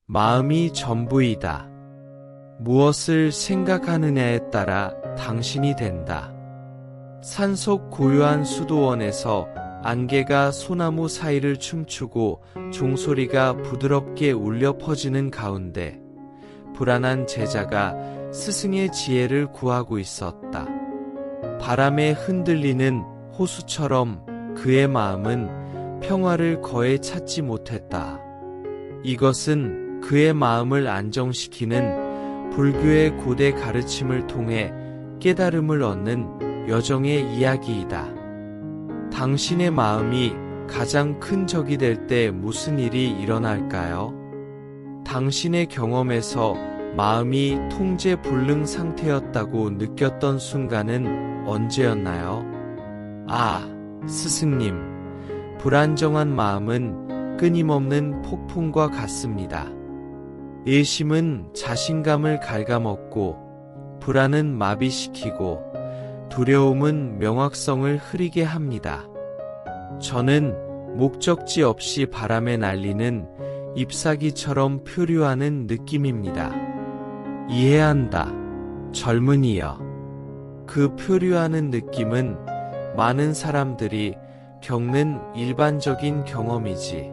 마음이 전부이다. 무엇을 생각하느냐에 따라 당신이 된다. 산속 고요한 수도원에서 안개가 소나무 사이를 춤추고 종소리가 부드럽게 울려 퍼지는 가운데 불안한 제자가 스승의 지혜를 구하고 있었다. 바람에 흔들리는 호수처럼 그의 마음은 평화를 거의 찾지 못했다. 이것은 그의 마음을 안정시키는 불교의 고대 가르침을 통해 깨달음을 얻는 여정의 이야기이다. 당신의 마음이 가장 큰 적이 될 때 무슨 일이 일어날까요? 당신의 경험에서 마음이 통제 불능 상태였다고 느꼈던 순간은 언제였나요? 아, 스승님, 불안정한 마음은 끊임없는 폭풍과 같습니다. 의심은 자신감을 갉아먹고, 불안은 마비시키고, 두려움은 명확성을 흐리게 합니다. 저는 목적지 없이 바람에 날리는 잎사귀처럼 표류하는 느낌입니다. 이해한다, 젊은이여. 그 표류하는 느낌은 많은 사람들이 겪는 일반적인 경험이지.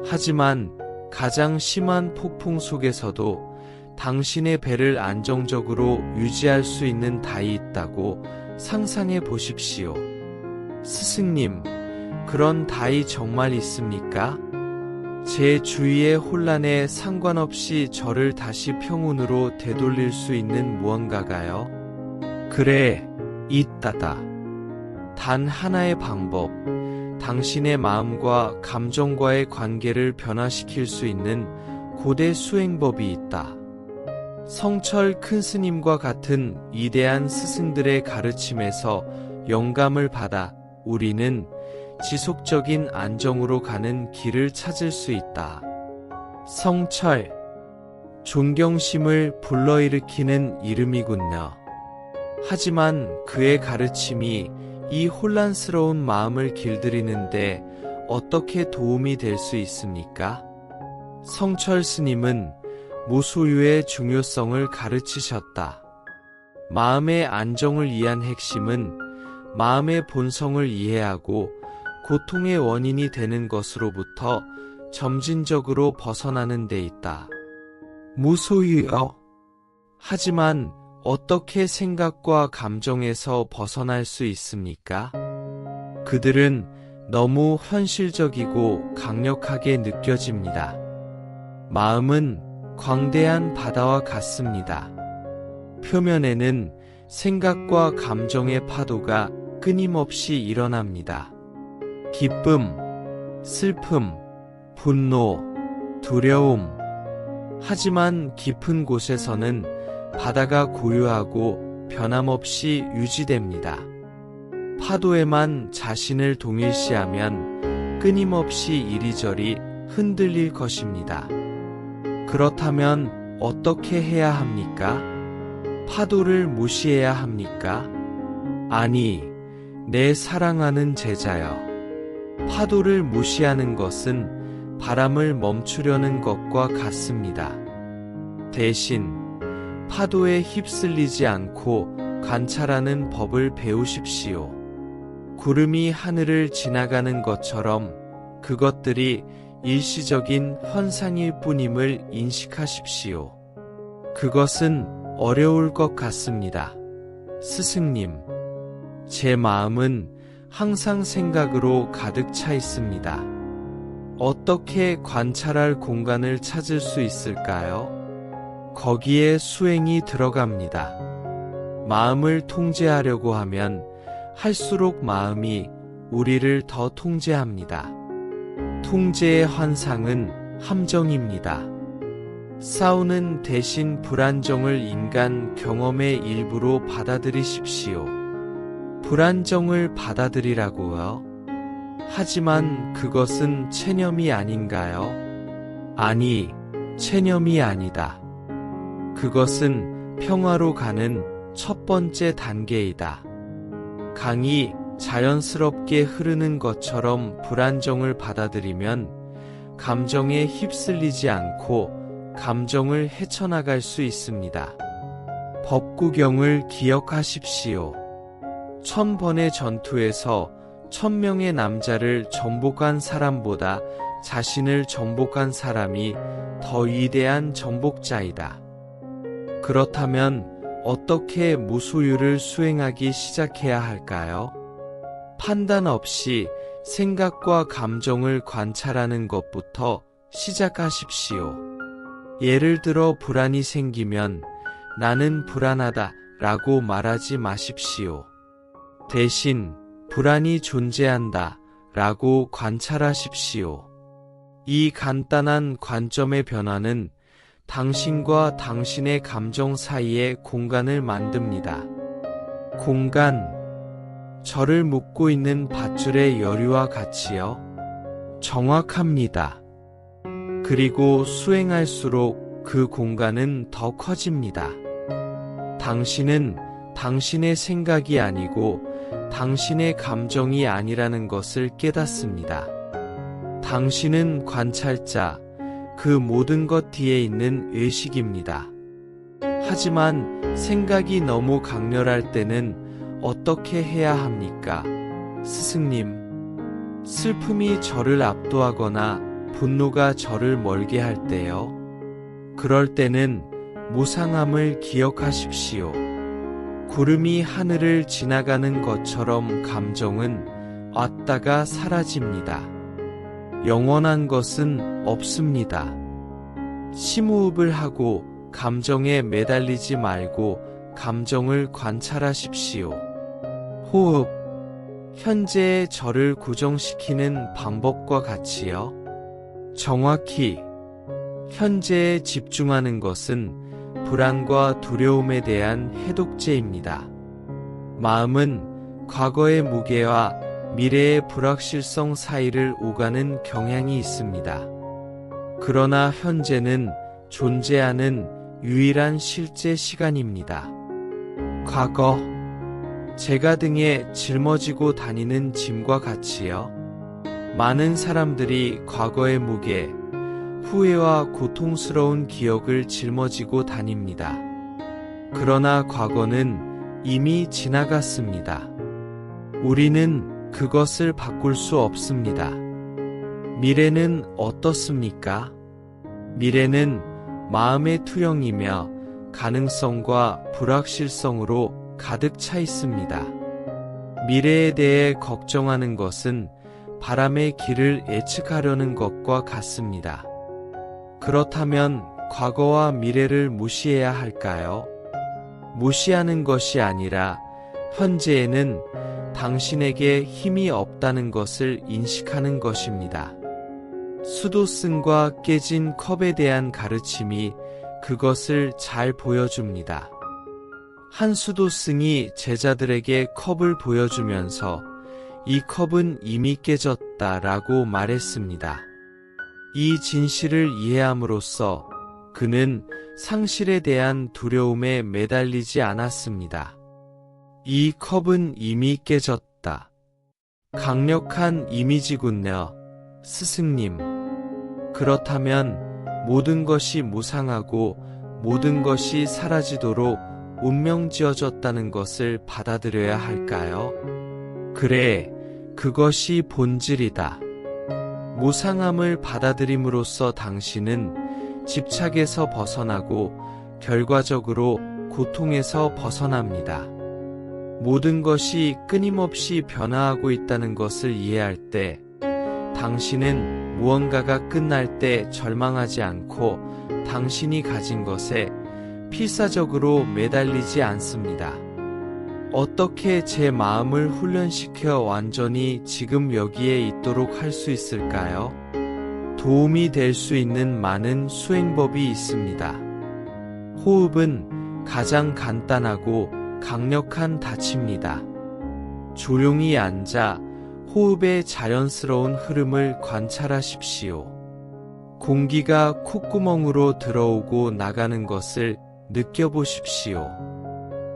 하지만 가장 심한 폭풍 속에서도 당신의 배를 안정적으로 유지할 수 있는 달이 있다고 상상해 보십시오. 스승님, 그런 달이 정말 있습니까? 제 주위의 혼란에 상관없이 저를 다시 평온으로 되돌릴 수 있는 무언가가요? 그래, 있다다. 단 하나의 방법, 당신의 마음과 감정과의 관계를 변화시킬 수 있는 고대 수행법이 있다. 성철 큰 스님과 같은 위대한 스승들의 가르침에서 영감을 받아 우리는 지속적인 안정으로 가는 길을 찾을 수 있다. 성철, 존경심을 불러일으키는 이름이군요. 하지만 그의 가르침이 이 혼란스러운 마음을 길들이는데 어떻게 도움이 될 수 있습니까? 성철 스님은 무소유의 중요성을 가르치셨다. 마음의 안정을 위한 핵심은 마음의 본성을 이해하고 고통의 원인이 되는 것으로부터 점진적으로 벗어나는 데 있다. 무소유요. 하지만 어떻게 생각과 감정에서 벗어날 수 있습니까? 그들은 너무 현실적이고 강력하게 느껴집니다. 마음은 광대한 바다와 같습니다. 표면에는 생각과 감정의 파도가 끊임없이 일어납니다. 기쁨, 슬픔, 분노, 두려움. 하지만 깊은 곳에서는 바다가 고요하고 변함없이 유지됩니다. 파도에만 자신을 동일시하면 끊임없이 이리저리 흔들릴 것입니다. 그렇다면 어떻게 해야 합니까? 파도를 무시해야 합니까? 아니, 내 사랑하는 제자여. 파도를 무시하는 것은 바람을 멈추려는 것과 같습니다. 대신 파도에 휩쓸리지 않고 관찰하는 법을 배우십시오. 구름이 하늘을 지나가는 것처럼 그것들이 일시적인 현상일 뿐임을 인식하십시오. 그것은 어려울 것 같습니다. 스승님, 제 마음은 항상 생각으로 가득 차 있습니다. 어떻게 관찰할 공간을 찾을 수 있을까요? 거기에 수행이 들어갑니다. 마음을 통제하려고 하면 할수록 마음이 우리를 더 통제합니다. 통제의 환상은 함정입니다. 싸우는 대신 불안정을 인간 경험의 일부로 받아들이십시오. 불안정을 받아들이라고요? 하지만 그것은 체념이 아닌가요? 아니, 체념이 아니다. 그것은 평화로 가는 첫 번째 단계이다. 강이 자연스럽게 흐르는 것처럼 불안정을 받아들이면 감정에 휩쓸리지 않고 감정을 헤쳐나갈 수 있습니다. 법구경을 기억하십시오. 1000번의 전투에서 1000명의 남자를 정복한 사람보다 자신을 정복한 사람이 더 위대한 정복자이다. 그렇다면 어떻게 무소유를 수행하기 시작해야 할까요? 판단 없이 생각과 감정을 관찰하는 것부터 시작하십시오. 예를 들어 불안이 생기면 나는 불안하다 라고 말하지 마십시오. 대신 불안이 존재한다 라고 관찰하십시오. 이 간단한 관점의 변화는 당신과 당신의 감정 사이에 공간을 만듭니다. 공간, 저를 묶고 있는 밧줄의 여류와 같이요. 정확합니다. 그리고 수행할수록 그 공간은 더 커집니다. 당신은 당신의 생각이 아니고 당신의 감정이 아니라는 것을 깨닫습니다. 당신은 관찰자, 그 모든 것 뒤에 있는 의식입니다. 하지만 생각이 너무 강렬할 때는 어떻게 해야 합니까? 스승님, 슬픔이 저를 압도하거나 분노가 저를 멀게 할 때요. 그럴 때는 무상함을 기억하십시오. 구름이 하늘을 지나가는 것처럼 감정은 왔다가 사라집니다. 영원한 것은 없습니다. 심호흡을 하고 감정에 매달리지 말고 감정을 관찰하십시오. 호흡, 현재의 저를 고정시키는 방법과 같이요. 정확히 현재에 집중하는 것은 불안과 두려움에 대한 해독제입니다. 마음은 과거의 무게와 미래의 불확실성 사이를 오가는 경향이 있습니다. 그러나 현재는 존재하는 유일한 실제 시간입니다. 과거, 제가 등에 짊어지고 다니는 짐과 같이요. 많은 사람들이 과거의 무게, 후회와 고통스러운 기억을 짊어지고 다닙니다. 그러나 과거는 이미 지나갔습니다. 우리는 그것을 바꿀 수 없습니다. 미래는 어떻습니까? 미래는 마음의 투영이며 가능성과 불확실성으로 가득 차 있습니다. 미래에 대해 걱정하는 것은 바람의 길을 예측하려는 것과 같습니다. 그렇다면 과거와 미래를 무시해야 할까요? 무시하는 것이 아니라 현재에는 당신에게 힘이 없다는 것을 인식하는 것입니다. 수도승과 깨진 컵에 대한 가르침이 그것을 잘 보여줍니다. 한 수도승이 제자들에게 컵을 보여주면서 이 컵은 이미 깨졌다라고 말했습니다. 이 진실을 이해함으로써 그는 상실에 대한 두려움에 매달리지 않았습니다. 이 컵은 이미 깨졌다. 강력한 이미지군요, 스승님. 그렇다면 모든 것이 무상하고 모든 것이 사라지도록 운명지어졌다는 것을 받아들여야 할까요? 그래, 그것이 본질이다. 무상함을 받아들임으로써 당신은 집착에서 벗어나고 결과적으로 고통에서 벗어납니다. 모든 것이 끊임없이 변화하고 있다는 것을 이해할 때 당신은 무언가가 끝날 때 절망하지 않고 당신이 가진 것에 필사적으로 매달리지 않습니다. 어떻게 제 마음을 훈련시켜 완전히 지금 여기에 있도록 할 수 있을까요? 도움이 될 수 있는 많은 수행법이 있습니다. 호흡은 가장 간단하고 강력한 닻입니다. 조용히 앉아 호흡의 자연스러운 흐름을 관찰하십시오. 공기가 콧구멍으로 들어오고 나가는 것을 느껴보십시오.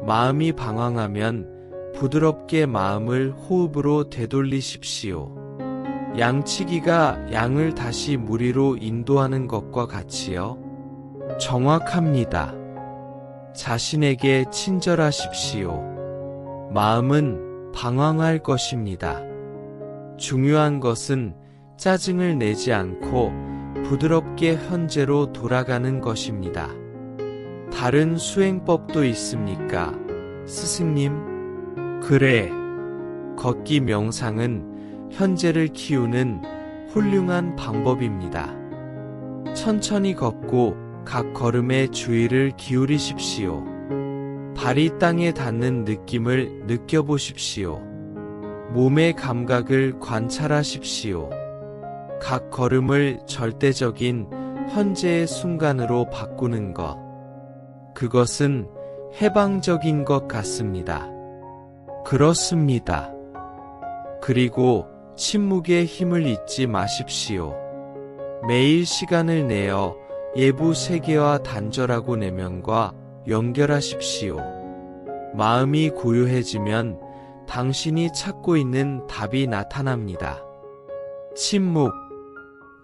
마음이 방황하면 부드럽게 마음을 호흡으로 되돌리십시오. 양치기가 양을 다시 물 위로 인도하는 것과 같이요. 정확합니다. 자신에게 친절하십시오. 마음은 방황할 것입니다. 중요한 것은 짜증을 내지 않고 부드럽게 현재로 돌아가는 것입니다. 다른 수행법도 있습니까, 스승님? 그래. 걷기 명상은 현재를 키우는 훌륭한 방법입니다. 천천히 걷고 각 걸음에 주의를 기울이십시오. 발이 땅에 닿는 느낌을 느껴보십시오. 몸의 감각을 관찰하십시오. 각 걸음을 절대적인 현재의 순간으로 바꾸는 것. 그것은 해방적인 것 같습니다. 그렇습니다. 그리고 침묵의 힘을 잊지 마십시오. 매일 시간을 내어 예부 세계와 단절하고 내면과 연결하십시오. 마음이 고요해지면 당신이 찾고 있는 답이 나타납니다. 침묵,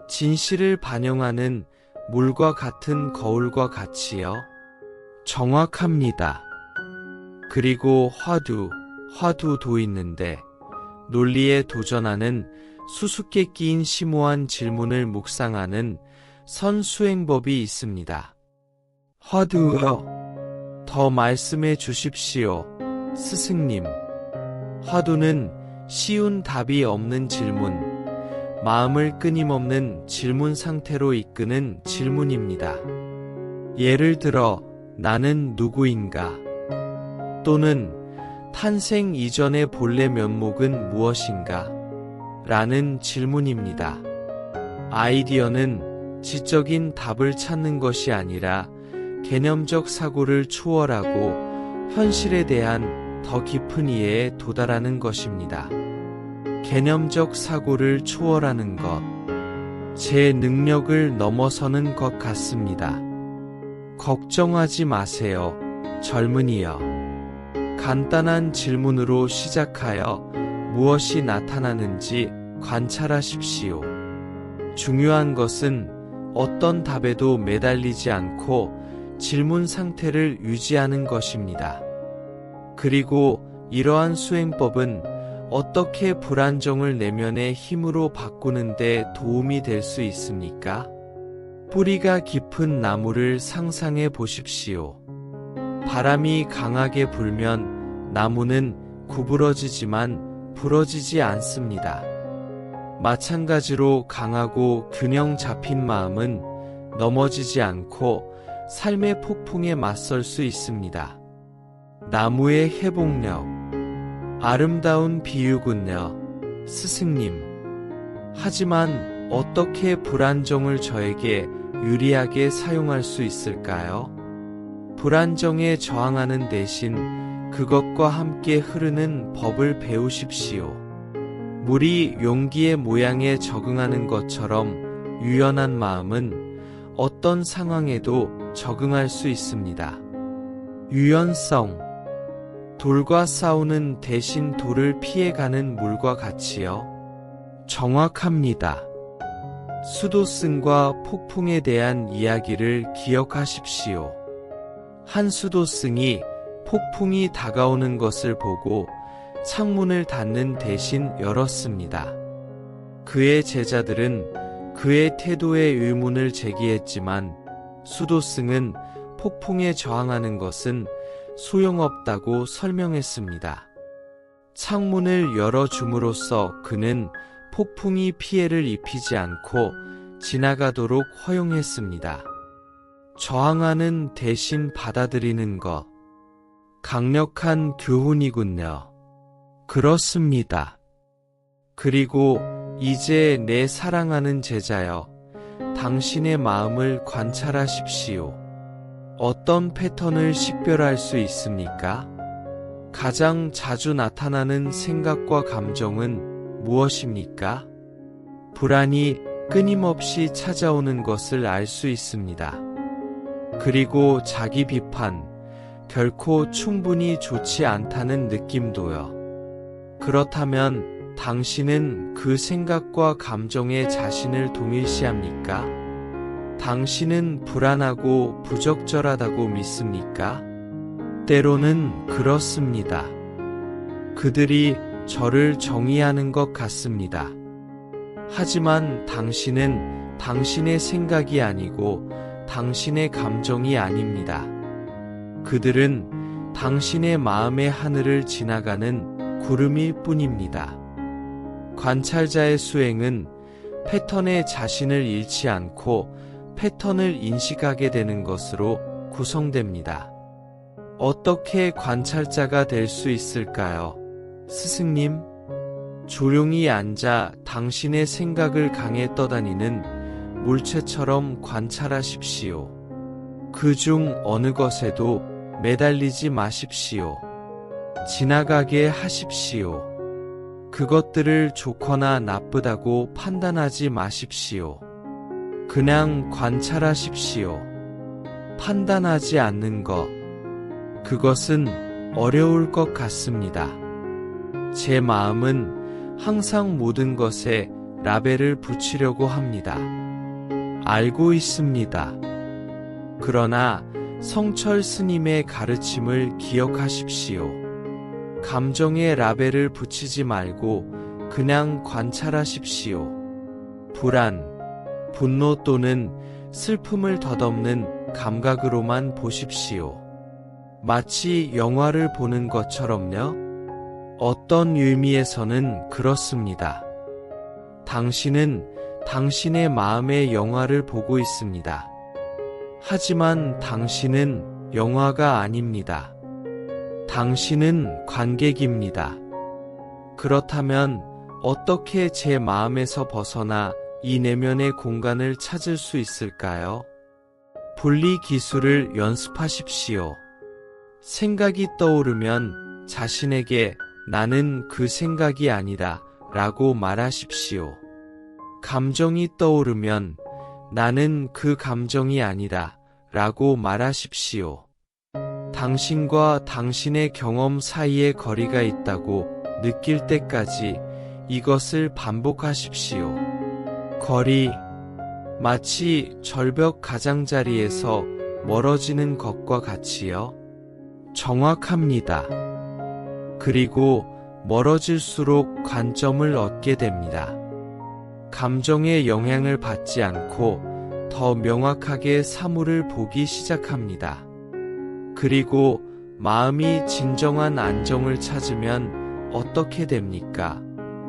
진실을 반영하는 물과 같은 거울과 같이요. 정확합니다. 그리고 화두도 있는데 논리에 도전하는 수수께끼인 심오한 질문을 묵상하는 선수행법이 있습니다. 화두요. 더 말씀해 주십시오, 스승님. 화두는 쉬운 답이 없는 질문, 마음을 끊임없는 질문 상태로 이끄는 질문입니다. 예를 들어, 나는 누구인가? 또는 탄생 이전의 본래 면목은 무엇인가? 라는 질문입니다. 아이디어는 지적인 답을 찾는 것이 아니라 개념적 사고를 초월하고 현실에 대한 더 깊은 이해에 도달하는 것입니다. 개념적 사고를 초월하는 것, 제 능력을 넘어서는 것 같습니다. 걱정하지 마세요, 젊은이여. 간단한 질문으로 시작하여 무엇이 나타나는지 관찰하십시오. 중요한 것은 어떤 답에도 매달리지 않고 질문 상태를 유지하는 것입니다. 그리고 이러한 수행법은 어떻게 불안정을 내면의 힘으로 바꾸는 데 도움이 될 수 있습니까? 뿌리가 깊은 나무를 상상해 보십시오. 바람이 강하게 불면 나무는 구부러지지만 부러지지 않습니다. 마찬가지로 강하고 균형 잡힌 마음은 넘어지지 않고 삶의 폭풍에 맞설 수 있습니다. 나무의 회복력, 아름다운 비유군요, 스승님. 하지만 어떻게 불안정을 저에게 유리하게 사용할 수 있을까요? 불안정에 저항하는 대신 그것과 함께 흐르는 법을 배우십시오. 물이 용기의 모양에 적응하는 것처럼 유연한 마음은 어떤 상황에도 적응할 수 있습니다. 유연성, 돌과 싸우는 대신 돌을 피해가는 물과 같이요. 정확합니다. 수도승과 폭풍에 대한 이야기를 기억하십시오. 한 수도승이 폭풍이 다가오는 것을 보고 창문을 닫는 대신 열었습니다. 그의 제자들은 그의 태도에 의문을 제기했지만 수도승은 폭풍에 저항하는 것은 소용없다고 설명했습니다. 창문을 열어줌으로써 그는 폭풍이 피해를 입히지 않고 지나가도록 허용했습니다. 저항하는 대신 받아들이는 것. 강력한 교훈이군요. 그렇습니다. 그리고 이제 내 사랑하는 제자여, 당신의 마음을 관찰하십시오. 어떤 패턴을 식별할 수 있습니까? 가장 자주 나타나는 생각과 감정은 무엇입니까? 불안이 끊임없이 찾아오는 것을 알 수 있습니다. 그리고 자기 비판, 결코 충분히 좋지 않다는 느낌도요. 그렇다면 당신은 그 생각과 감정에 자신을 동일시합니까? 당신은 불안하고 부적절하다고 믿습니까? 때로는 그렇습니다. 그들이 저를 정의하는 것 같습니다. 하지만 당신은 당신의 생각이 아니고 당신의 감정이 아닙니다. 그들은 당신의 마음의 하늘을 지나가는 구름일 뿐입니다. 관찰자의 수행은 패턴에 자신을 잃지 않고 패턴을 인식하게 되는 것으로 구성됩니다. 어떻게 관찰자가 될 수 있을까요? 스승님, 조용히 앉아 당신의 생각을 강에 떠다니는 물체처럼 관찰하십시오. 그중 어느 것에도 매달리지 마십시오. 지나가게 하십시오. 그것들을 좋거나 나쁘다고 판단하지 마십시오. 그냥 관찰하십시오. 판단하지 않는 것, 그것은 어려울 것 같습니다. 제 마음은 항상 모든 것에 라벨을 붙이려고 합니다. 알고 있습니다. 그러나 성철 스님의 가르침을 기억하십시오. 감정에 라벨을 붙이지 말고 그냥 관찰하십시오. 불안, 분노 또는 슬픔을 덧없는 감각으로만 보십시오. 마치 영화를 보는 것처럼요. 어떤 의미에서는 그렇습니다. 당신은 당신의 마음의 영화를 보고 있습니다. 하지만 당신은 영화가 아닙니다. 당신은 관객입니다. 그렇다면 어떻게 제 마음에서 벗어나 이 내면의 공간을 찾을 수 있을까요? 분리 기술을 연습하십시오. 생각이 떠오르면 자신에게 나는 그 생각이 아니다 라고 말하십시오. 감정이 떠오르면 나는 그 감정이 아니다 라고 말하십시오. 당신과 당신의 경험 사이에 거리가 있다고 느낄 때까지 이것을 반복하십시오. 거리, 마치 절벽 가장자리에서 멀어지는 것과 같이요. 정확합니다. 그리고 멀어질수록 관점을 얻게 됩니다. 감정의 영향을 받지 않고 더 명확하게 사물을 보기 시작합니다. 그리고 마음이 진정한 안정을 찾으면 어떻게 됩니까?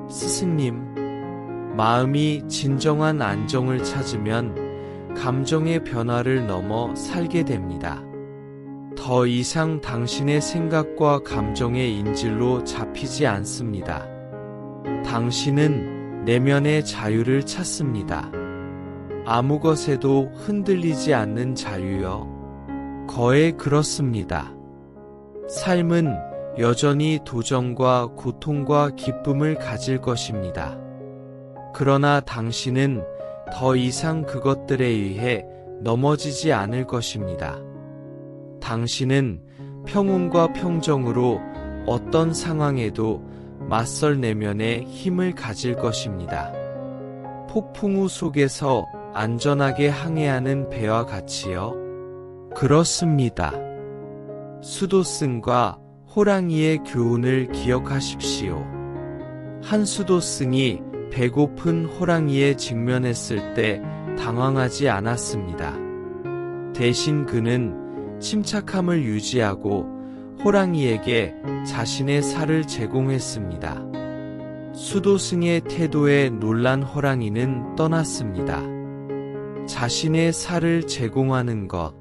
스승님, 마음이 진정한 안정을 찾으면 감정의 변화를 넘어 살게 됩니다. 더 이상 당신의 생각과 감정의 인질로 잡히지 않습니다. 당신은 내면의 자유를 찾습니다. 아무 것에도 흔들리지 않는 자유요. 거의 그렇습니다. 삶은 여전히 도전과 고통과 기쁨을 가질 것입니다. 그러나 당신은 더 이상 그것들에 의해 넘어지지 않을 것입니다. 당신은 평온과 평정으로 어떤 상황에도 맞설 내면의 힘을 가질 것입니다. 폭풍우 속에서 안전하게 항해하는 배와 같이요. 그렇습니다. 수도승과 호랑이의 교훈을 기억하십시오. 한 수도승이 배고픈 호랑이에 직면했을 때 당황하지 않았습니다. 대신 그는 침착함을 유지하고 호랑이에게 자신의 살을 제공했습니다. 수도승의 태도에 놀란 호랑이는 떠났습니다. 자신의 살을 제공하는 것,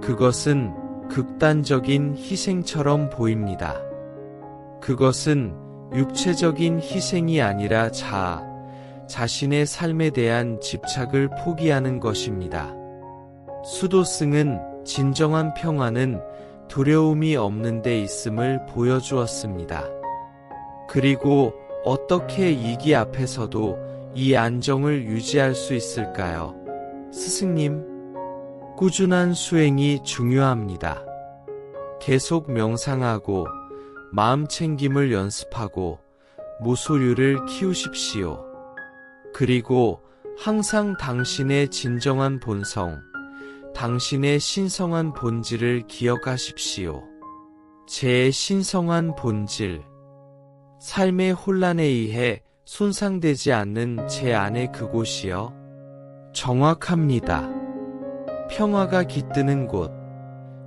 그것은 극단적인 희생처럼 보입니다. 그것은 육체적인 희생이 아니라 자신의 삶에 대한 집착을 포기하는 것입니다. 수도승은 진정한 평화는 두려움이 없는 데 있음을 보여주었습니다. 그리고 어떻게 위기 앞에서도 이 안정을 유지할 수 있을까요? 스승님, 꾸준한 수행이 중요합니다. 계속 명상하고 마음 챙김을 연습하고 무소유를 키우십시오. 그리고 항상 당신의 진정한 본성, 당신의 신성한 본질을 기억하십시오. 제 신성한 본질. 삶의 혼란에 의해 손상되지 않는 제 안의 그곳이요. 정확합니다. 평화가 깃드는 곳.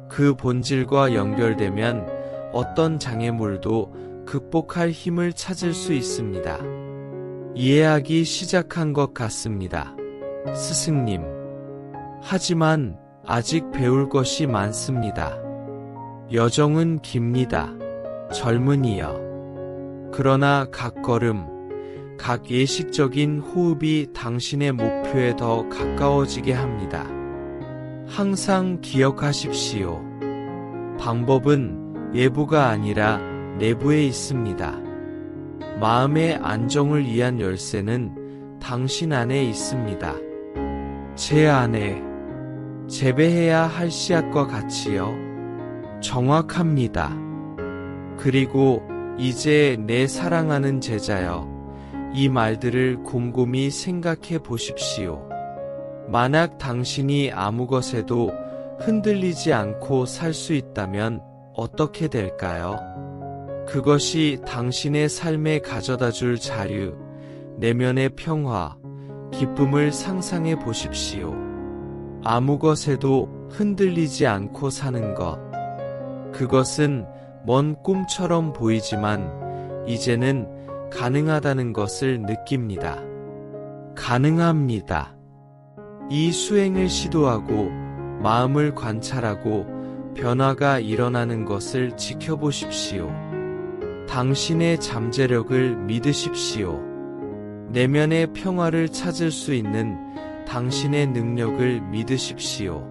그 본질과 연결되면 어떤 장애물도 극복할 힘을 찾을 수 있습니다. 이해하기 시작한 것 같습니다. 스승님. 하지만 아직 배울 것이 많습니다. 여정은 깁니다. 젊은이여. 그러나 각 걸음, 각 예식적인 호흡이 당신의 목표에 더 가까워지게 합니다. 항상 기억하십시오. 방법은 외부가 아니라 내부에 있습니다. 마음의 안정을 위한 열쇠는 당신 안에 있습니다. 제 안에 재배해야 할 씨앗과 같이요. 정확합니다. 그리고 이제 내 사랑하는 제자여, 이 말들을 곰곰이 생각해 보십시오. 만약 당신이 아무 것에도 흔들리지 않고 살 수 있다면 어떻게 될까요? 그것이 당신의 삶에 가져다 줄 자유, 내면의 평화, 기쁨을 상상해 보십시오. 아무 것에도 흔들리지 않고 사는 것. 그것은 먼 꿈처럼 보이지만 이제는 가능하다는 것을 느낍니다. 가능합니다. 이 수행을 시도하고 마음을 관찰하고 변화가 일어나는 것을 지켜보십시오. 당신의 잠재력을 믿으십시오. 내면의 평화를 찾을 수 있는 당신의 능력을 믿으십시오.